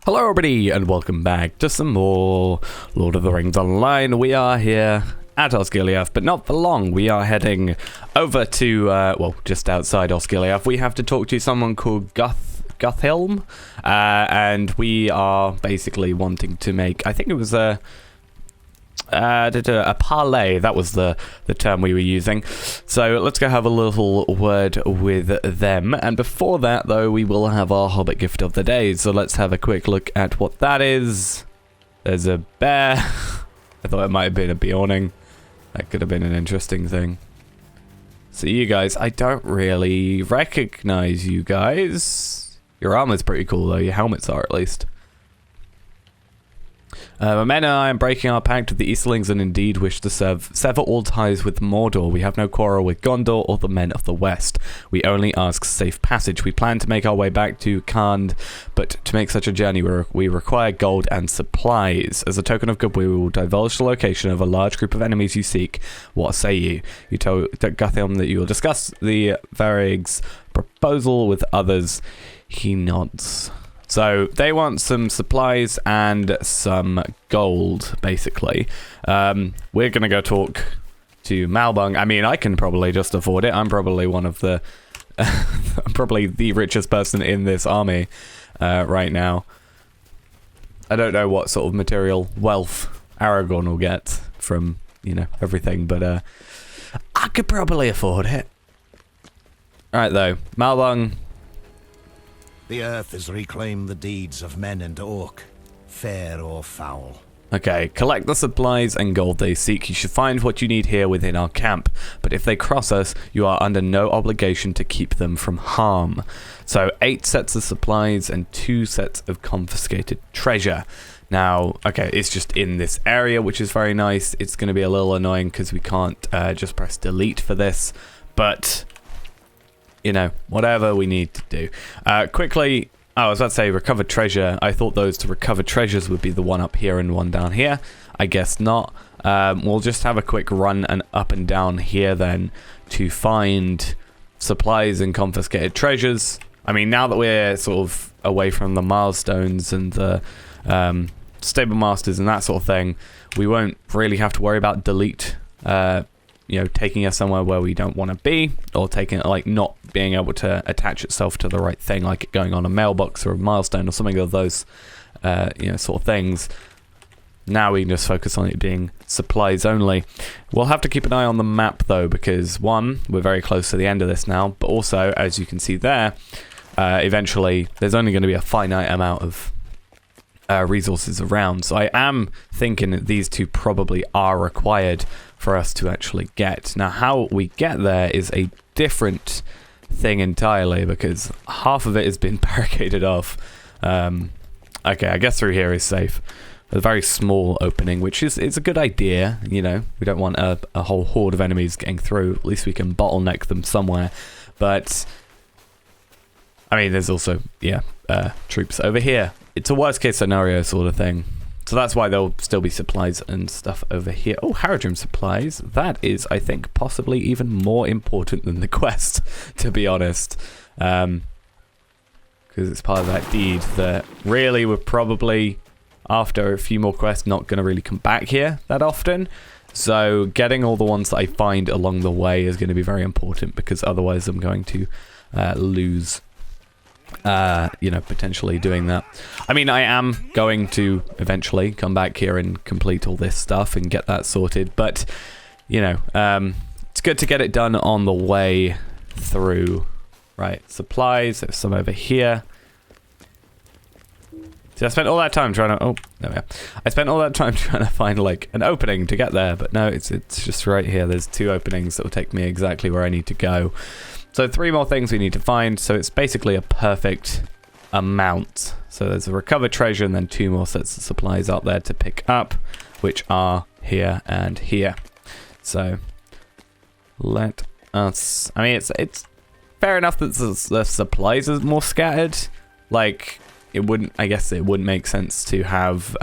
Hello everybody and welcome back to some more Lord of the Rings Online. We are here at Osgiliath, but not for long. We are heading over to, well, just outside Osgiliath. We have to talk to someone called Guthilm, and we are basically wanting to make, I think it was a parlay. That was the term we were using. So let's go have a little word with them. And before that, though, we will have our Hobbit gift of the day. So let's have a quick look at what that is. There's a bear. I thought it might have been a Beorning. That could have been an interesting thing. So you guys, I don't really recognize you guys. Your armor's pretty cool, though. Your helmets are, at least. My men and I am breaking our pact with the Easterlings and indeed wish to sever all ties with Mordor. We have no quarrel with Gondor or the men of the West. We only ask safe passage. We plan to make our way back to Khand, but to make such a journey we require gold and supplies. As a token of goodwill, we will divulge the location of a large group of enemies you seek. What say you? You told Guthilm that you will discuss the Variag's proposal with others. He nods. So they want some supplies and some gold, basically. We're going to go talk to Malbung. I mean, I can probably just afford it. I'm probably one of the... I'm probably the richest person in this army right now. I don't know what sort of material wealth Aragorn will get from, you know, everything, but I could probably afford it. Alright, though. Malbung... The earth has reclaimed the deeds of men and orc, fair or foul. Okay, collect the supplies and gold they seek. You should find what you need here within our camp. But if they cross us, you are under no obligation to keep them from harm. So 8 sets of supplies and 2 sets of confiscated treasure. Now, okay, it's just in this area, which is very nice. It's going to be a little annoying because we can't just press delete for this. But... you know, whatever we need to do. Quickly, I was about to say recovered treasure. I thought those to recover treasures would be the one up here and one down here. I guess not. We'll just have a quick run and up and down here then to find supplies and confiscated treasures. I mean, now that we're sort of away from the milestones and the stable masters and that sort of thing, we won't really have to worry about delete you know, taking us somewhere where we don't want to be, or taking it, like, not being able to attach itself to the right thing, like it going on a mailbox or a milestone or something of those, you know, sort of things. Now we can just focus on it being supplies only. We'll have to keep an eye on the map, though, because, one, we're very close to the end of this now, but also, as you can see there, eventually, there's only going to be a finite amount of resources around. So I am thinking that these two probably are required for us to actually get. Now, how we get there is a different thing entirely, because half of it has been barricaded off. Okay, I guess through here is safe. A very small opening, which is a good idea. You know, we don't want a whole horde of enemies getting through. At least we can bottleneck them somewhere. But I mean, there's also, yeah, troops over here. It's a worst case scenario sort of thing. So that's why there'll still be supplies and stuff over here. Oh, Haradrim supplies. That is, I think, possibly even more important than the quest, to be honest. Because it's part of that deed that really we're probably, after a few more quests, not going to really come back here that often. So getting all the ones that I find along the way is going to be very important, because otherwise I'm going to lose... you know, potentially doing that. I mean, I am going to eventually come back here and complete all this stuff and get that sorted, but, you know, it's good to get it done on the way through. Right, supplies, there's some over here. See, I spent all that time trying to, oh, there we are. I spent all that time trying to find, like, an opening to get there, but no, it's just right here. There's 2 openings that will take me exactly where I need to go. So 3 more things we need to find, so it's basically a perfect amount. So there's a recovered treasure and then 2 more sets of supplies up there to pick up, which are here and here. So let us... I mean, it's fair enough that the supplies are more scattered. Like, it wouldn't... I guess it wouldn't make sense to have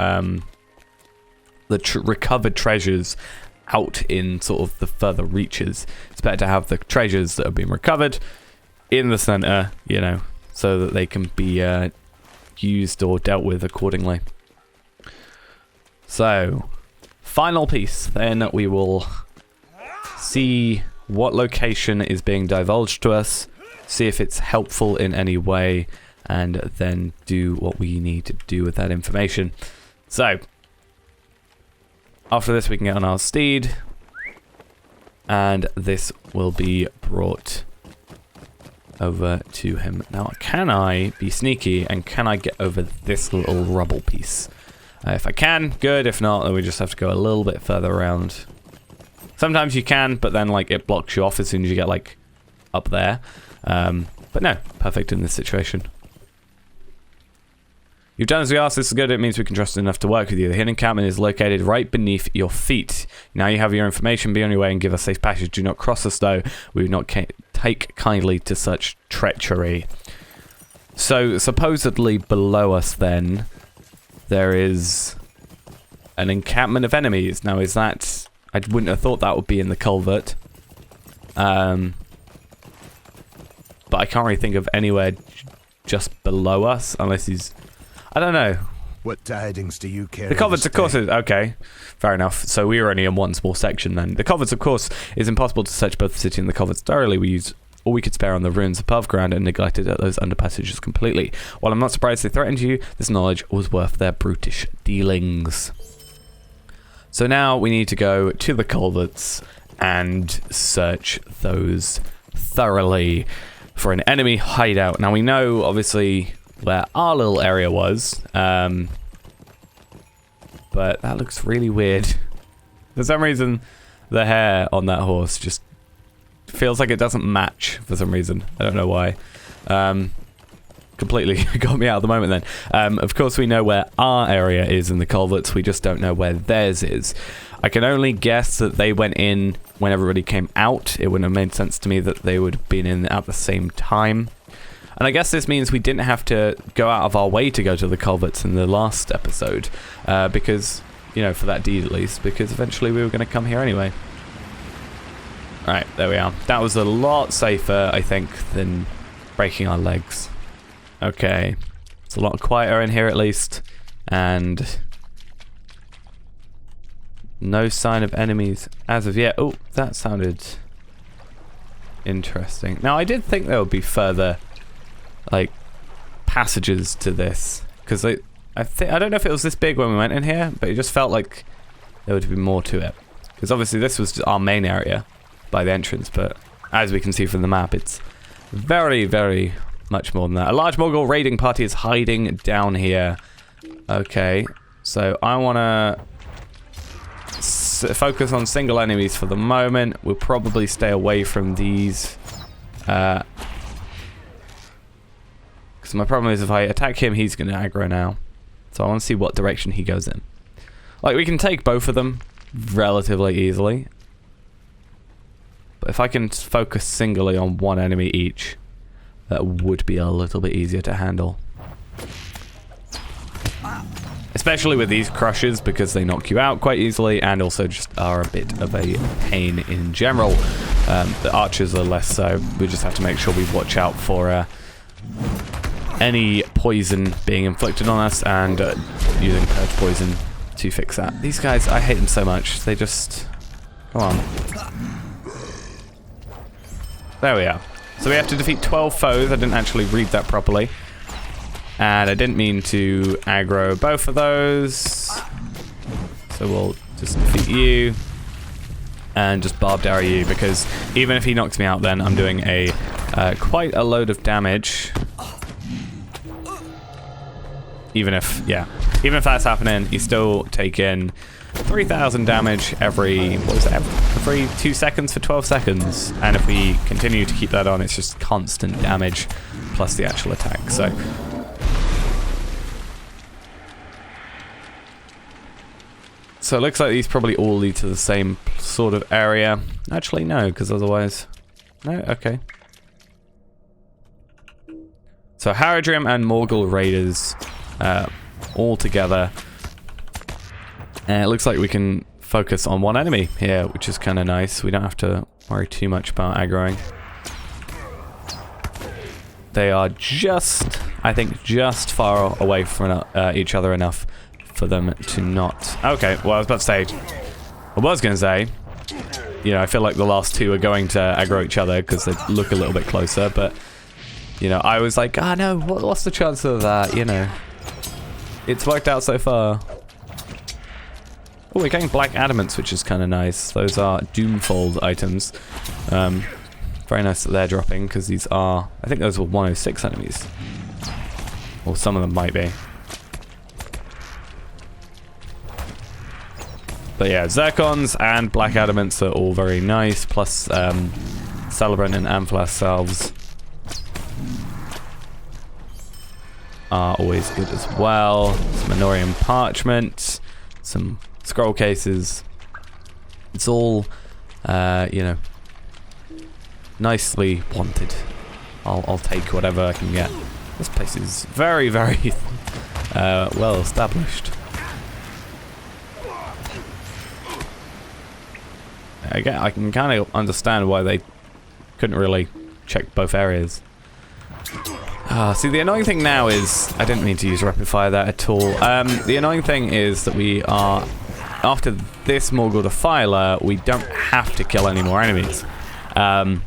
the recovered treasures out in sort of the further reaches. It's better to have the treasures that have been recovered in the center, you know, so that they can be used or dealt with accordingly. So, final piece. Then we will see what location is being divulged to us, see if it's helpful in any way, and then do what we need to do with that information. So, after this we can get on our steed, and this will be brought over to him. Now, can I be sneaky, and can I get over this little rubble piece? If I can, good. If not, then we just have to go a little bit further around. Sometimes you can, but then like it blocks you off as soon as you get like up there. But no, perfect in this situation. You've done as we asked. This is good. It means we can trust enough to work with you. The hidden encampment is located right beneath your feet. Now you have your information. Be on your way and give us safe passage. Do not cross us, though. We would not take kindly to such treachery. So supposedly below us, then, there is an encampment of enemies. Now, is that... I wouldn't have thought that would be in the culvert. But I can't really think of anywhere just below us, unless he's... I don't know. What tidings do you carry? The culverts, of course, is... Okay, fair enough. So we were only in one small section then. The culverts, of course, is impossible to search both the city and the culverts thoroughly. We used all we could spare on the ruins above ground and neglected those underpassages completely. While I'm not surprised they threatened you, this knowledge was worth their brutish dealings. So now we need to go to the culverts and search those thoroughly for an enemy hideout. Now we know, obviously, where our little area was, but that looks really weird. For some reason, the hair on that horse just feels like it doesn't match for some reason. I don't know why. Completely got me out of the moment then. Of course, we know where our area is in the culverts. We just don't know where theirs is. I can only guess that they went in when everybody came out. It wouldn't have made sense to me that they would have been in at the same time. And I guess this means we didn't have to go out of our way to go to the culverts in the last episode. Because, you know, for that deed at least. Because eventually we were going to come here anyway. Alright, there we are. That was a lot safer, I think, than breaking our legs. Okay. It's a lot quieter in here at least. And no sign of enemies as of yet. Oh, that sounded interesting. Now, I did think there would be further, like, passages to this. Because I don't know if it was this big when we went in here, but it just felt like there would be more to it. Because obviously this was our main area by the entrance, but as we can see from the map, it's very, very much more than that. A large Morgul raiding party is hiding down here. Okay, so I want to focus on single enemies for the moment. We'll probably stay away from these. Because my problem is if I attack him, he's going to aggro now. So I want to see what direction he goes in. Like, we can take both of them relatively easily. But if I can focus singly on one enemy each, that would be a little bit easier to handle. Especially with these crushes, because they knock you out quite easily and also just are a bit of a pain in general. The archers are less so. We just have to make sure we watch out for any poison being inflicted on us and using purge poison to fix that. These guys, I hate them so much. They just... Come on. There we are. So we have to defeat 12 foes. I didn't actually read that properly. And I didn't mean to aggro both of those. So we'll just defeat you. And just barbed arrow you, because even if he knocks me out, then I'm doing a quite a load of damage. Even if that's happening, you still take in 3,000 damage every, what was it, every 2 seconds for 12 seconds. And if we continue to keep that on, it's just constant damage plus the actual attack. So it looks like these probably all lead to the same sort of area. Actually, no, because otherwise... No? Okay. So Haradrim and Morgul Raiders all together. And it looks like we can focus on one enemy here, which is kind of nice. We don't have to worry too much about aggroing. They are just I think just far away from each other enough for them to not... Okay, well, I was about to say... I was going to say... You know, I feel like the last two are going to aggro each other because they look a little bit closer, but... You know, I was like, ah, no, what's the chance of that, you know? It's worked out so far. Oh, we're getting black adamants, which is kind of nice. Those are Doomfold items. Very nice that they're dropping, because these are... I think those were 106 enemies. Or some of them might be. But yeah, Zircons and black adamants are all very nice, plus Celebrant and Amphalas salves are always good as well. Some Anorian parchment, some scroll cases. It's all, you know, nicely wanted. I'll take whatever I can get. This place is very, very well established. Again, I can kind of understand why they couldn't really check both areas. See, the annoying thing now is... I didn't mean to use rapid fire there at all. The annoying thing is that we are... After this Morgul Defiler, we don't have to kill any more enemies. I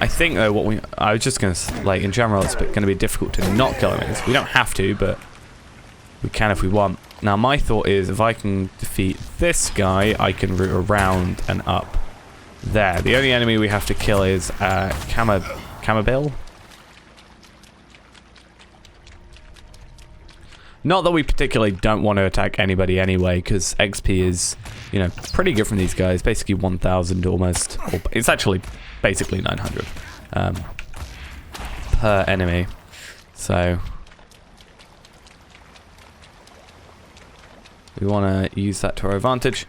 think, though, what we... I was just going to... Like, in general, it's going to be difficult to not kill enemies. We don't have to, but... We can if we want. Now, my thought is, if I can defeat this guy, I can route around and up there. The only enemy we have to kill is Camabil. Not that we particularly don't want to attack anybody anyway, because XP is, you know, pretty good from these guys. Basically 1,000 almost. Or it's actually basically 900 per enemy. So we want to use that to our advantage.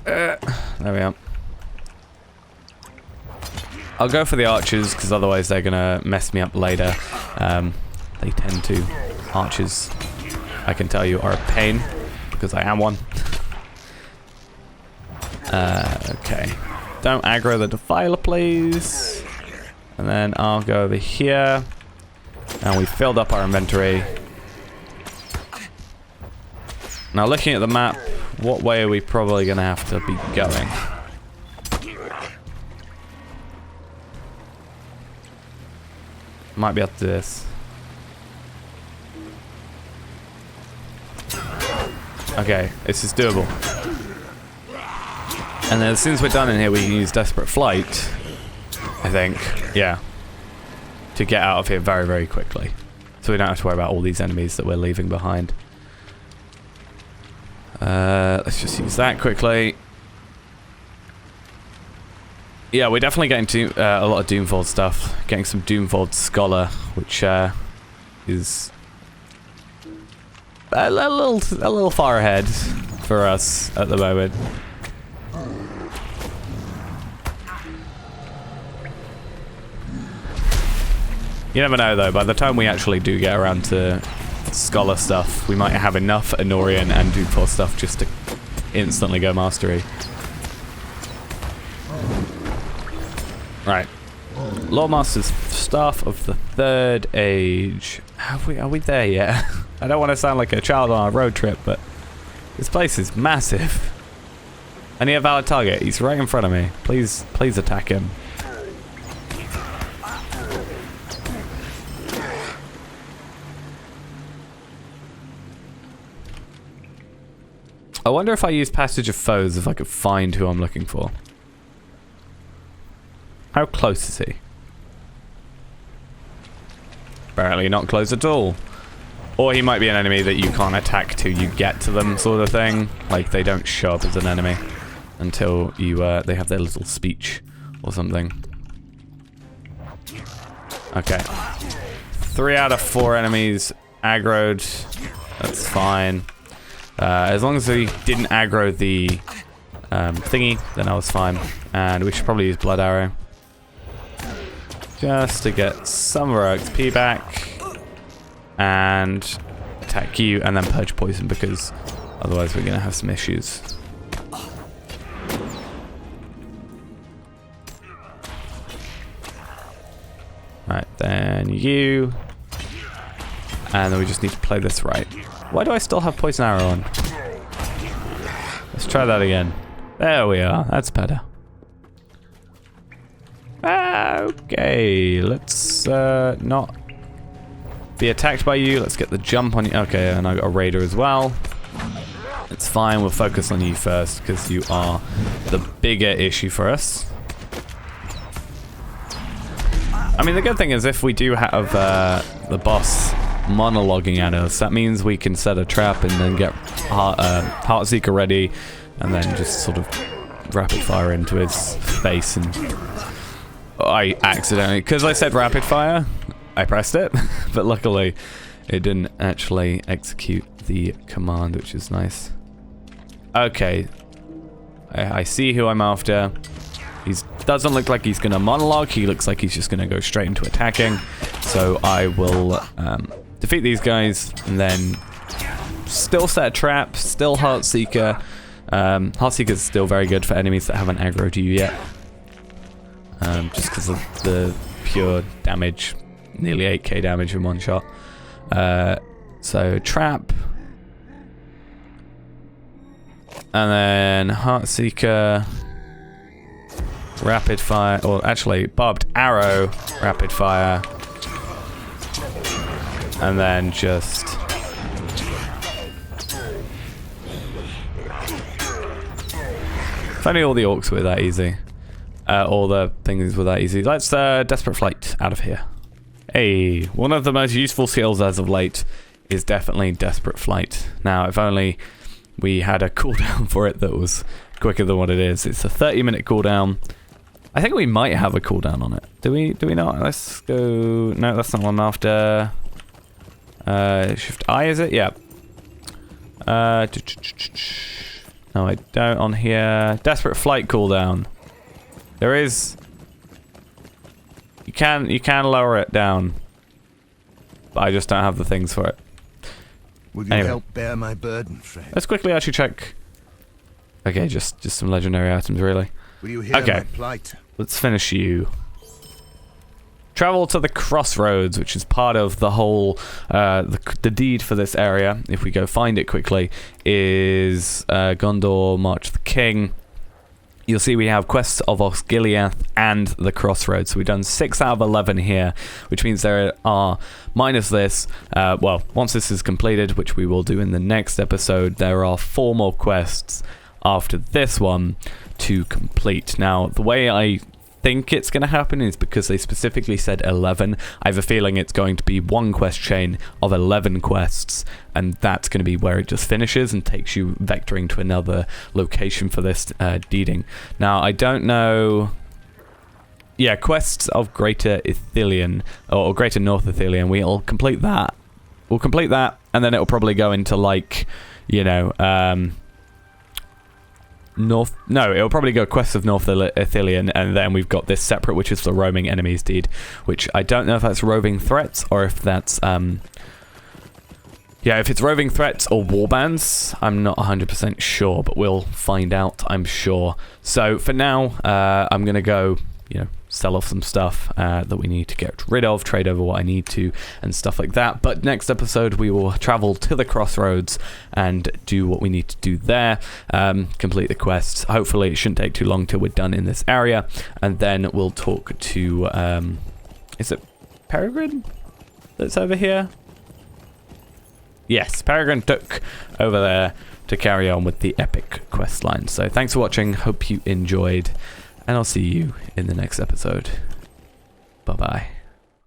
There we are. I'll go for the archers, because otherwise they're going to mess me up later. They tend to. Archers, I can tell you, are a pain, because I am one. Okay. Don't aggro the Defiler, please. And then I'll go over here. And we filled up our inventory. Now, looking at the map, what way are we probably going to have to be going? Might be up to this. Okay, this is doable. And then as soon as we're done in here, we can use Desperate Flight, I think. Yeah. To get out of here very, very quickly. So we don't have to worry about all these enemies that we're leaving behind. Let's just use that quickly. Yeah, we're definitely getting to a lot of Doomfold stuff. Getting some Doomfold Scholar, which is a little far ahead for us at the moment. You never know, though. By the time we actually do get around to Scholar stuff, we might have enough Anorian and Doomfold stuff just to instantly go mastery. Right. Lawmaster's Staff of the Third Age. Are we there yet? I don't want to sound like a child on a road trip, but this place is massive. I need a valid target. He's right in front of me. Please attack him. I wonder if I use Passage of Foes if I could find who I'm looking for. How close is he? Apparently not close at all. Or he might be an enemy that you can't attack till you get to them, sort of thing. Like, they don't show up as an enemy until you they have their little speech or something. Okay. 3 out of 4 enemies aggroed. That's fine. As long as we didn't aggro the thingy, then I was fine. And we should probably use Blood Arrow. Just to get some of our XP back. And attack you, and then Purge Poison, because otherwise we're going to have some issues. Right, then you. And then we just need to play this right. Why do I still have poison arrow on? Let's try that again. There we are. That's better. Okay, let's not be attacked by you. Let's get the jump on you. Okay, and I got a raider as well. It's fine. We'll focus on you first because you are the bigger issue for us. I mean, the good thing is if we do have the boss monologuing at us, that means we can set a trap and then get Heartseeker ready and then just sort of rapid fire into his face. And I accidentally, because I said rapid fire, I pressed it, but luckily it didn't actually execute the command, which is nice. Okay, I see who I'm after. He doesn't look like he's gonna monologue. He looks like he's just gonna go straight into attacking. So I will defeat these guys and then still set a trap, still Heartseeker. Heartseeker is still very good for enemies that haven't aggroed you yet. Just because of the pure damage, nearly 8k damage in one shot. So trap. And then Heartseeker, rapid fire, or actually barbed arrow, rapid fire. And then just if only all the orcs were that easy. All the things were that easy. Let's Desperate Flight out of here. Hey, one of the most useful skills as of late is definitely Desperate Flight. Now, if only we had a cooldown for it that was quicker than what it is. It's a 30-minute cooldown. I think we might have a cooldown on it. Do we not? Let's go. No, that's not what I'm after. Shift I, is it? Yeah. No, I don't on here. Desperate Flight cooldown. There is. You can lower it down, but I just don't have the things for it. Will you help bear my burden, friend? Let's quickly actually check. Okay, just some legendary items, really. Will you hear my plight? Let's finish you. Travel to the crossroads, which is part of the whole the deed for this area. If we go find it quickly, is Gondor, March of the King. You'll see we have Quests of Osgiliath and the Crossroads. So we've done 6 out of 11 here, which means there are, minus this, well, once this is completed, which we will do in the next episode, there are 4 more quests after this one to complete. Now, the way I think it's going to happen is because they specifically said 11. I have a feeling it's going to be one quest chain of 11 quests, and that's going to be where it just finishes and takes you vectoring to another location for this deeding. Now, I don't know. Yeah, quests of Greater Ithilien or Greater North Ithilien. We'll complete that. We'll complete that, and then it'll probably go into, like, you know, it'll probably go Quests of North Ithilien, and then we've got this separate, which is the Roaming Enemies deed, which I don't know if that's Roving Threats or if that's yeah, if it's Roving Threats or Warbands, I'm not 100% sure, but we'll find out, I'm sure. So for now, I'm gonna go, you know, sell off some stuff that we need to get rid of, trade over what I need to, and stuff like that. But next episode, we will travel to the Crossroads and do what we need to do there, complete the quests. Hopefully, it shouldn't take too long till we're done in this area, and then we'll talk to, is it Peregrine that's over here? Yes, Peregrine took over there to carry on with the epic quest line. So thanks for watching, hope you enjoyed, and I'll see you in the next episode. Bye-bye.